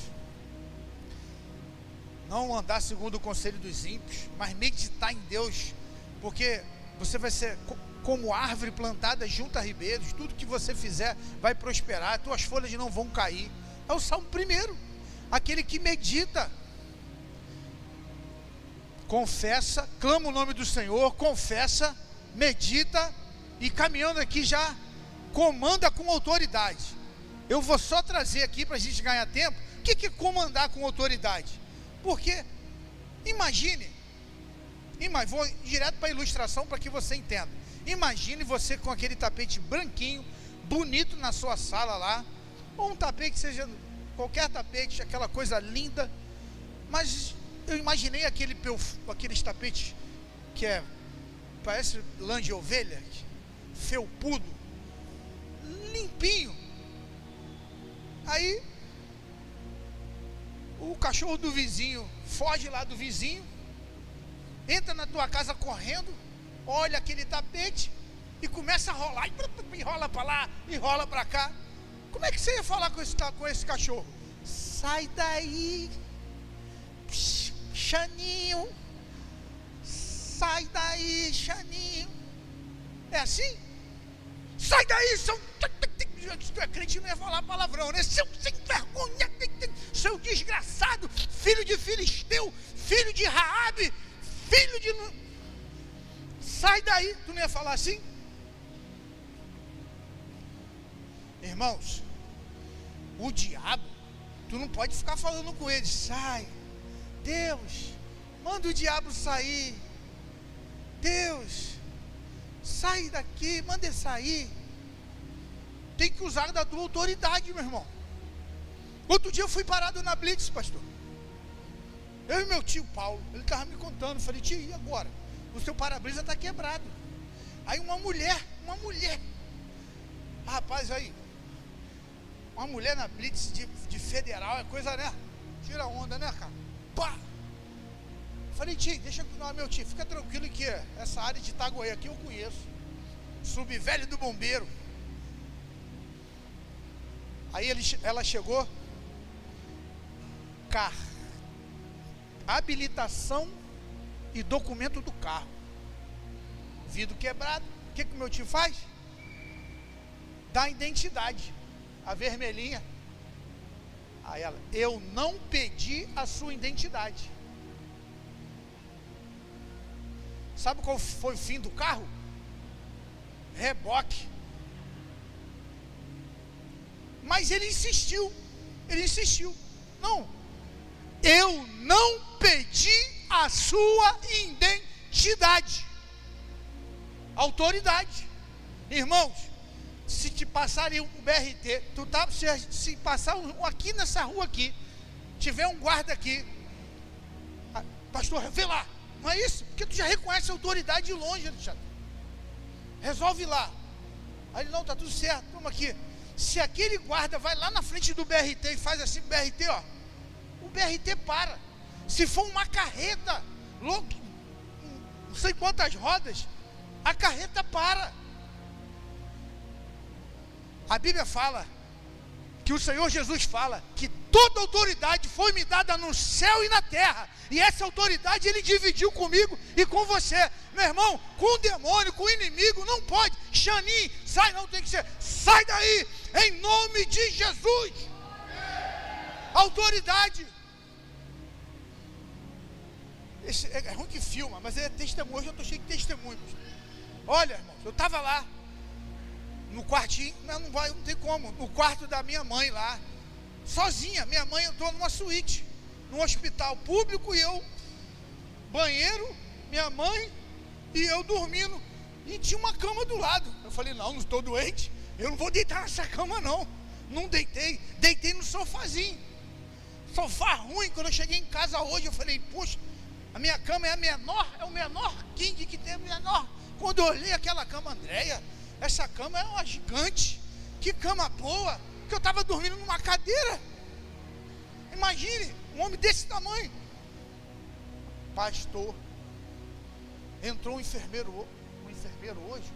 não andar segundo o conselho dos ímpios, mas meditar em Deus, porque você vai ser como árvore plantada junto a ribeiros, tudo que você fizer vai prosperar, tuas folhas não vão cair. É o Salmo 1, aquele que medita, confessa, clama o nome do Senhor, confessa, medita e caminhando aqui já comanda com autoridade. Eu vou só trazer aqui para a gente ganhar tempo, o que é comandar com autoridade? Porque, imagine, vou direto para a ilustração para que você entenda. Imagine você com aquele tapete branquinho, bonito na sua sala lá, ou um tapete, seja qualquer tapete, aquela coisa linda, mas eu imaginei aqueles tapetes que parece lã de ovelha, felpudo, limpinho. Aí o cachorro do vizinho foge lá do vizinho, entra na tua casa correndo, olha aquele tapete e começa a rolar, e rola para lá, e rola para cá. Como é que você ia falar com esse cachorro? Sai daí, Xaninho, sai daí, Xaninho. É assim? Sai daí, seu... Tu é crente, não ia falar palavrão, né? Seu sem vergonha, seu desgraçado, filho de Filisteu, filho de Raabe, filho de... Sai daí, tu não ia falar assim? Irmãos, o diabo, tu não pode ficar falando com ele, sai, Deus, manda o diabo sair, Deus, sai daqui, manda ele sair. Tem que usar da tua autoridade, meu irmão. Outro dia eu fui parado na Blitz, pastor. Eu e meu tio Paulo, ele estava me contando, eu falei: tio, e agora? O seu para-brisa está quebrado. Aí uma mulher, rapaz, aí, uma mulher na Blitz de federal, é coisa, né? Tira onda, né, cara? Pá! Falei: tio, deixa eu... Não, meu tio, fica tranquilo que essa área de Itaguaí aqui eu conheço. subvelho do bombeiro. Aí ela chegou, habilitação e documento do carro, vidro quebrado. O que o meu tio faz? Dá a identidade, a vermelhinha. Aí ela, eu não pedi a sua identidade. Sabe qual foi o fim do carro? Reboque. Mas ele insistiu. Não, eu não pedi a sua identidade. Autoridade. Irmãos, se te passarem o BRT, se passar aqui nessa rua aqui, tiver um guarda aqui, pastor, vê lá. Não é isso? Porque tu já reconhece a autoridade de longe, Alexandre. Resolve lá. Aí ele, não, tá tudo certo, toma aqui. Se aquele guarda vai lá na frente do BRT e faz assim, BRT, ó, o BRT para. Se for uma carreta, louco, não sei quantas rodas, a carreta para. A Bíblia fala, que o Senhor Jesus fala, que toda autoridade foi me dada no céu e na terra, e essa autoridade Ele dividiu comigo e com você. Meu irmão, com o demônio, com o inimigo, não pode. Xanim, sai, não tem que ser, sai daí, em nome de Jesus. Autoridade. É ruim que filma, mas é testemunho. Hoje eu estou cheio de testemunhos. Olha, irmão, eu estava lá no quartinho, não tem como, no quarto da minha mãe lá, sozinha. Minha mãe entrou numa suíte, num hospital público, e eu, banheiro, minha mãe e eu dormindo, e tinha uma cama do lado. Eu falei, não estou doente, eu não vou deitar nessa cama não. Não deitei no sofazinho, sofá ruim. Quando eu cheguei em casa hoje, eu falei, poxa, a minha cama é o menor king que tem, menor. Quando eu olhei aquela cama, Andréia, essa cama é uma gigante, que cama boa, que eu estava dormindo numa cadeira. Imagine, um homem desse tamanho. Pastor, entrou um enfermeiro hoje,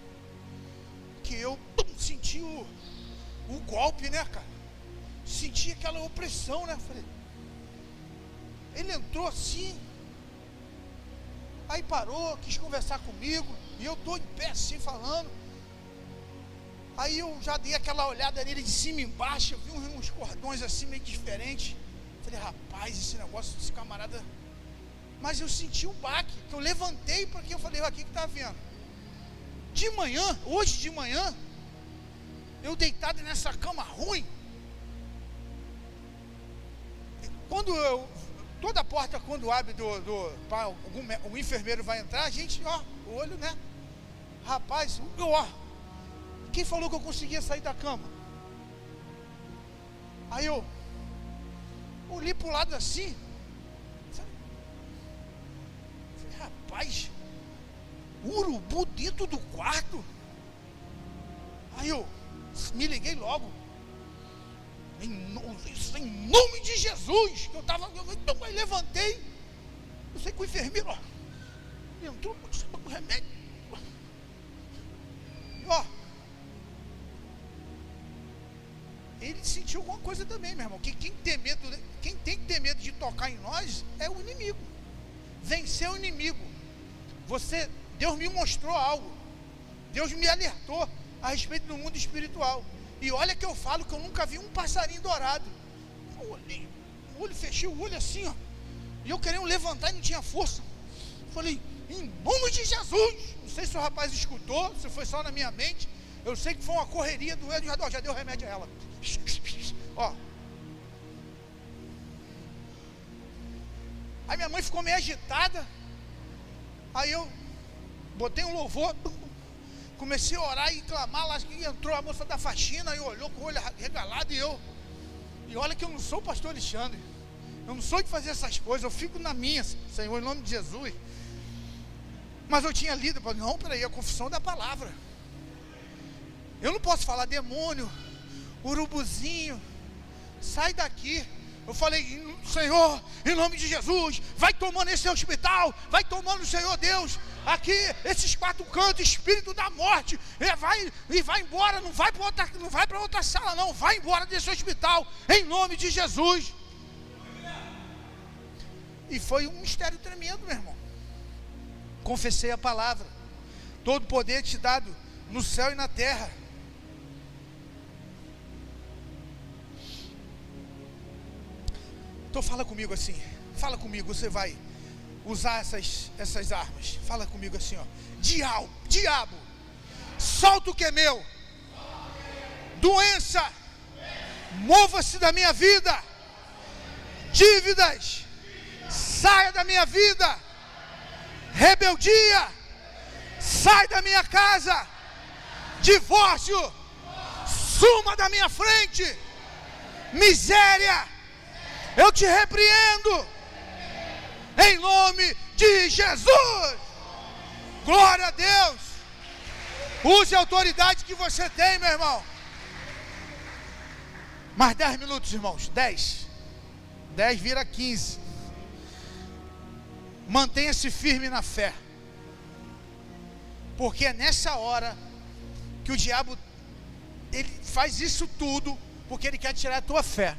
que eu senti o golpe, né, cara? Senti aquela opressão, né? Falei, ele entrou assim, aí parou, quis conversar comigo, e eu estou em pé assim falando. Aí eu já dei aquela olhada nele de cima e embaixo, eu vi uns cordões assim meio diferentes. Falei, rapaz, esse negócio desse camarada. Mas eu senti um baque, que eu levantei, porque eu falei, aqui que tá vendo. De manhã, hoje de manhã, eu deitado nessa cama ruim. Toda a porta quando abre o enfermeiro vai entrar, a gente, o olho, né? Rapaz, quem falou que eu conseguia sair da cama? Aí eu olhei pro lado assim, falei, rapaz, urubu dentro do quarto. Aí eu me liguei logo, em nome de Jesus, que eu levantei, eu sei que o enfermeiro, entrou com remédio, e ele sentiu alguma coisa também, meu irmão. Quem tem que ter medo de tocar em nós é o inimigo. Vencer o inimigo. Deus me mostrou algo. Deus me alertou a respeito do mundo espiritual. E olha que eu falo que eu nunca vi um passarinho dourado. Eu olhei, fechei o olho assim, e eu querendo levantar e não tinha força. Falei, em nome de Jesus. Não sei se o rapaz escutou, se foi só na minha mente. Eu sei que foi uma correria do Edson, já deu remédio a ela. Aí minha mãe ficou meio agitada. Aí eu botei um louvor, comecei a orar e clamar. Lá que entrou a moça da faxina e olhou com o olho regalado. E olha que eu não sou o pastor Alexandre, eu não sou de fazer essas coisas, eu fico na minha, Senhor, em nome de Jesus. Mas eu tinha lido, não, peraí, a confissão da palavra. Eu não posso falar demônio, urubuzinho, sai daqui. Eu falei, Senhor, em nome de Jesus, vai tomando esse hospital, vai tomando, Senhor Deus, aqui, esses 4 cantos, espírito da morte, vai embora, não vai para outra sala não, vai embora desse hospital, em nome de Jesus. E foi um mistério tremendo, meu irmão. Confessei a palavra, todo poder te dado no céu e na terra. Então fala comigo assim, fala comigo, você vai usar essas armas. Fala comigo assim, ó. Diabo, solta o que é meu. Doença, mova-se da minha vida. Dívidas, saia da minha vida. Rebeldia, sai da minha casa. Divórcio, suma da minha frente. Miséria, eu te repreendo, em nome de Jesus. Glória a Deus. Use a autoridade que você tem, meu irmão. Mais 10 minutos, irmãos. 10 vira 15. Mantenha-se firme na fé, porque é nessa hora que o diabo, ele faz isso tudo, porque ele quer tirar a tua fé.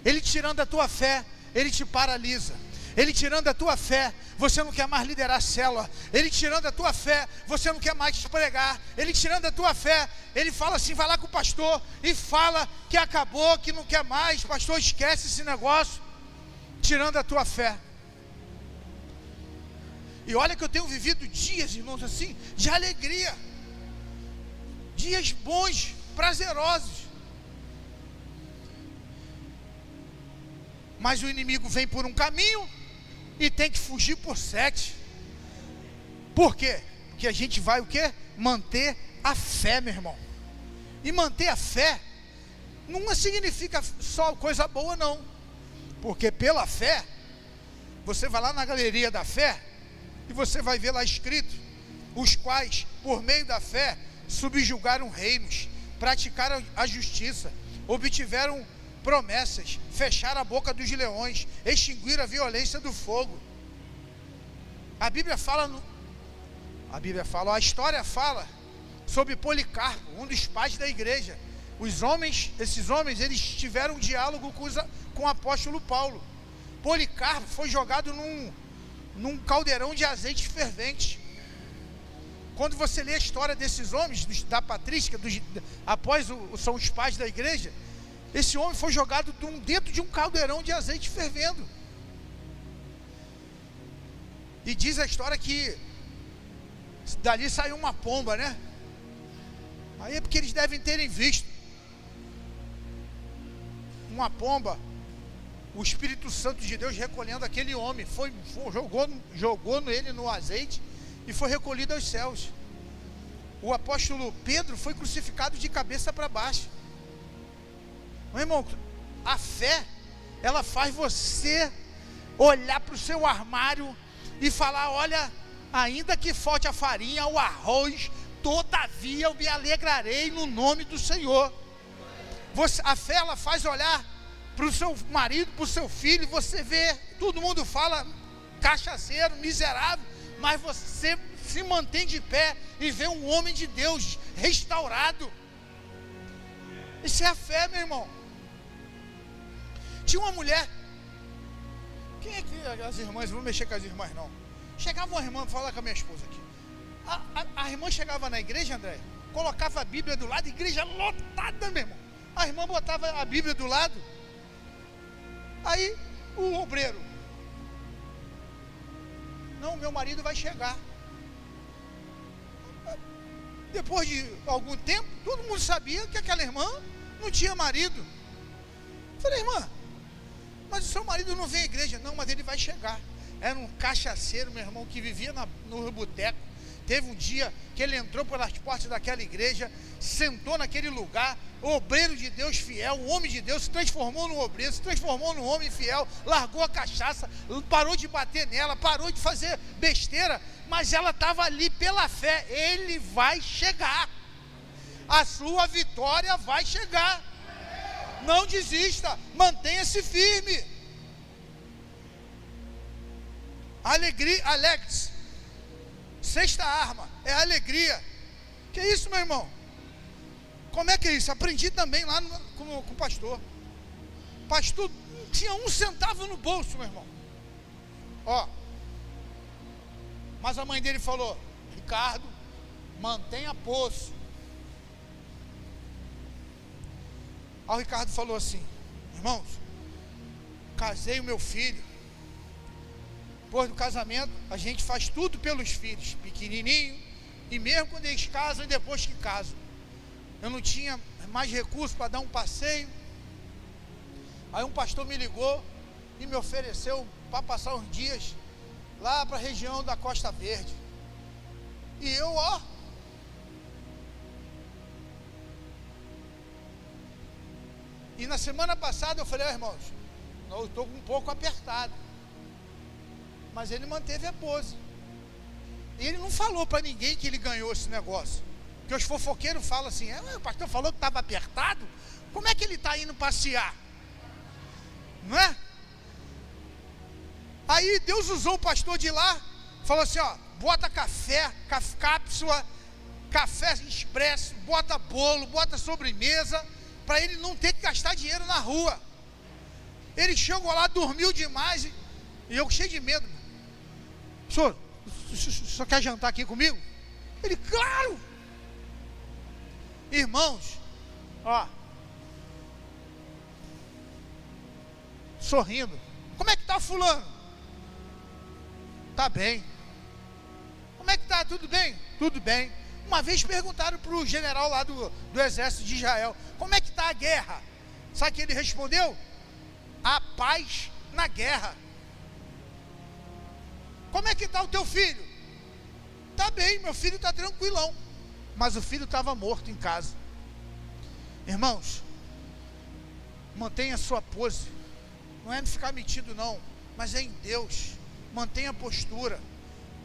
Ele tirando a tua fé, ele te paralisa. Ele tirando a tua fé, você não quer mais liderar a célula. Ele tirando a tua fé, você não quer mais pregar. Ele tirando a tua fé, ele fala assim, vai lá com o pastor e fala que acabou, que não quer mais. Pastor, esquece esse negócio. Tirando a tua fé. E olha que eu tenho vivido dias, irmãos, assim, de alegria. Dias bons, prazerosos. Mas o inimigo vem por um caminho e tem que fugir por 7. Por quê? Porque a gente vai o quê? Manter a fé, meu irmão. E manter a fé não significa só coisa boa, não. Porque pela fé, você vai lá na galeria da fé e você vai ver lá escrito: os quais, por meio da fé, subjugaram reinos, praticaram a justiça, obtiveram promessas, fecharam a boca dos leões, extinguiram a violência do fogo. A Bíblia fala, a história fala sobre Policarpo, um dos pais da igreja. Esses homens, eles tiveram um diálogo com o apóstolo Paulo. Policarpo foi jogado num caldeirão de azeite fervente. Quando você lê a história desses homens, da patrística, são os pais da igreja, esse homem foi jogado dentro de um caldeirão de azeite fervendo. E diz a história que dali saiu uma pomba, né? Aí é porque eles devem terem visto uma pomba, o Espírito Santo de Deus recolhendo aquele homem, jogou ele no azeite e foi recolhido aos céus. O apóstolo Pedro foi crucificado de cabeça para baixo. Meu irmão, a fé, ela faz você olhar para o seu armário e falar: olha, ainda que falte a farinha, o arroz, todavia eu me alegrarei no nome do Senhor. A fé, ela faz olhar para o seu marido, para o seu filho, e você vê, todo mundo fala cachaceiro, miserável, mas você se mantém de pé e vê um homem de Deus restaurado. Isso é a fé, meu irmão. Tinha uma mulher, quem é que as irmãs, não vou mexer com as irmãs não. Chegava uma irmã, vou falar com a minha esposa aqui. A irmã chegava na igreja, André, colocava a Bíblia do lado, igreja lotada, meu irmão. A irmã botava a Bíblia do lado. Aí o obreiro: não, meu marido vai chegar. Depois de algum tempo, todo mundo sabia que aquela irmã não tinha marido. Eu falei: irmã, mas o seu marido não vem à igreja. Não, mas ele vai chegar. Era um cachaceiro, meu irmão, que vivia no boteco. Teve um dia que ele entrou pelas portas daquela igreja, sentou naquele lugar, obreiro de Deus fiel, um homem de Deus, se transformou num obreiro, se transformou num homem fiel, largou a cachaça, parou de bater nela, parou de fazer besteira, mas ela estava ali pela fé. Ele vai chegar, a sua vitória vai chegar. Não desista, mantenha-se firme. Alegre-se. Sexta arma é a alegria. Que é isso, meu irmão? Como é que é isso? Aprendi também lá com o pastor. Pastor não tinha 1 centavo no bolso, meu irmão. Ó, mas a mãe dele falou: Ricardo, mantenha poço. Aí o Ricardo falou assim: irmãos, casei o meu filho. Depois do casamento, a gente faz tudo pelos filhos, pequenininho, e mesmo quando eles casam e depois que casam. Eu não tinha mais recursos para dar um passeio. Aí um pastor me ligou e me ofereceu para passar uns dias lá para a região da Costa Verde. E eu, ó, e na semana passada eu falei: irmãos, eu estou um pouco apertado. Mas ele manteve a pose. E ele não falou para ninguém que ele ganhou esse negócio. Porque os fofoqueiros falam assim: o pastor falou que estava apertado, como é que ele está indo passear? Não é? Aí Deus usou o pastor de lá, falou assim: ó, bota café, cápsula, café expresso, bota bolo, bota sobremesa, para ele não ter que gastar dinheiro na rua. Ele chegou lá, dormiu demais, e eu cheio de medo. Senhor, o senhor quer jantar aqui comigo? Ele: claro. Irmãos, ó, sorrindo: como é que está fulano? Tá bem. Como é que tá? Tudo bem? Tudo bem. Uma vez perguntaram para o general lá do exército de Israel: como é que está a guerra? Sabe o que ele respondeu? A paz na guerra. Como é que está o teu filho? Tá bem, meu filho está tranquilão. Mas o filho estava morto em casa. Irmãos, mantenha a sua pose. Não é ficar metido não, mas é em Deus. Mantenha a postura,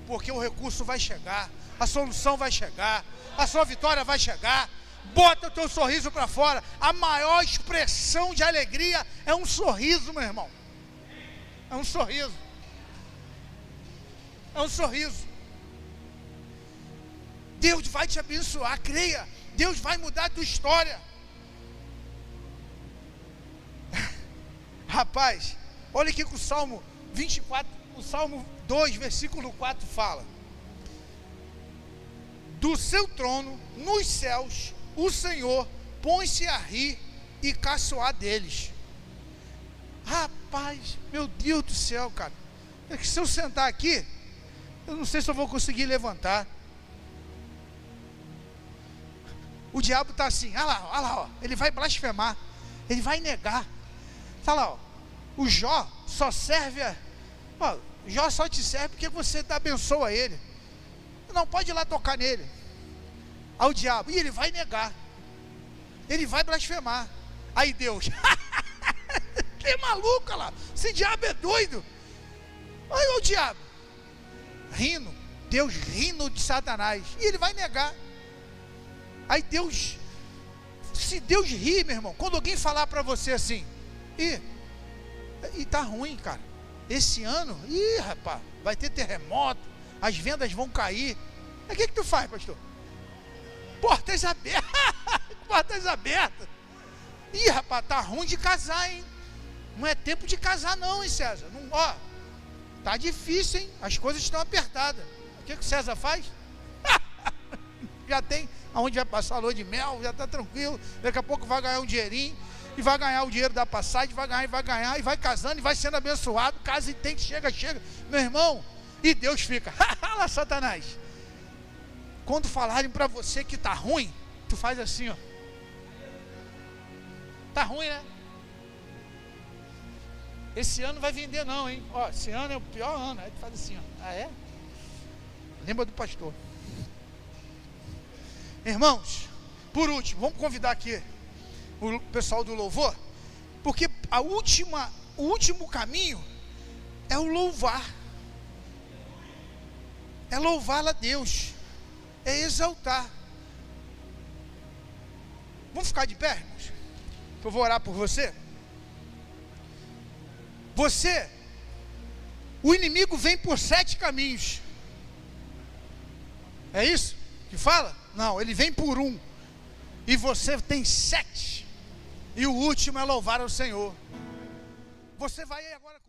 porque o recurso vai chegar, a solução vai chegar, a sua vitória vai chegar. Bota o teu sorriso para fora. A maior expressão de alegria é um sorriso, meu irmão. É um sorriso. É um sorriso. Deus vai te abençoar, creia. Deus vai mudar a tua história. Rapaz, olha aqui que o Salmo 24, o Salmo 2, versículo 4 fala: do seu trono, nos céus, o Senhor põe-se a rir e caçoar deles. Rapaz, meu Deus do céu, cara. É que se eu sentar aqui, eu não sei se eu vou conseguir levantar. O diabo está assim: olha lá, ó, ele vai blasfemar, ele vai negar. Está lá, ó, o Jó só serve Jó só te serve porque você abençoa ele. Não pode ir lá tocar nele. Ao diabo, e ele vai negar, ele vai blasfemar. Aí Deus: que maluco lá, esse diabo é doido. Olha o diabo rindo, Deus rindo de Satanás, e ele vai negar. Aí Deus, se Deus ri, meu irmão, quando alguém falar para você assim: e tá ruim, cara, esse ano, rapaz, vai ter terremoto, as vendas vão cair. Aí o que tu faz, pastor? Portas abertas. Portas abertas. Rapaz, tá ruim de casar, hein? Não é tempo de casar não, hein, César? Não, ó, tá difícil, hein? As coisas estão apertadas. O que o César faz? Já tem aonde vai passar a lua de mel, já está tranquilo. Daqui a pouco vai ganhar um dinheirinho, e vai ganhar o dinheiro da passagem, vai ganhar, e vai casando, e vai sendo abençoado. Casa e tem que chega. Meu irmão, e Deus fica: lá, Satanás. Quando falarem para você que está ruim, tu faz assim, ó. Tá ruim, né? Esse ano não vai vender não, hein? Ó, esse ano é o pior ano. Aí tu faz assim, ó. Ah, é? Lembra do pastor. Irmãos, por último, vamos convidar aqui o pessoal do louvor, porque o último caminho é o louvar. É louvar a Deus, é exaltar. Vamos ficar de pé, irmãos? Eu vou orar por você. O inimigo vem por 7 caminhos. É isso que fala? Não, ele vem por um. E você tem 7. E o último é louvar ao Senhor. Você vai agora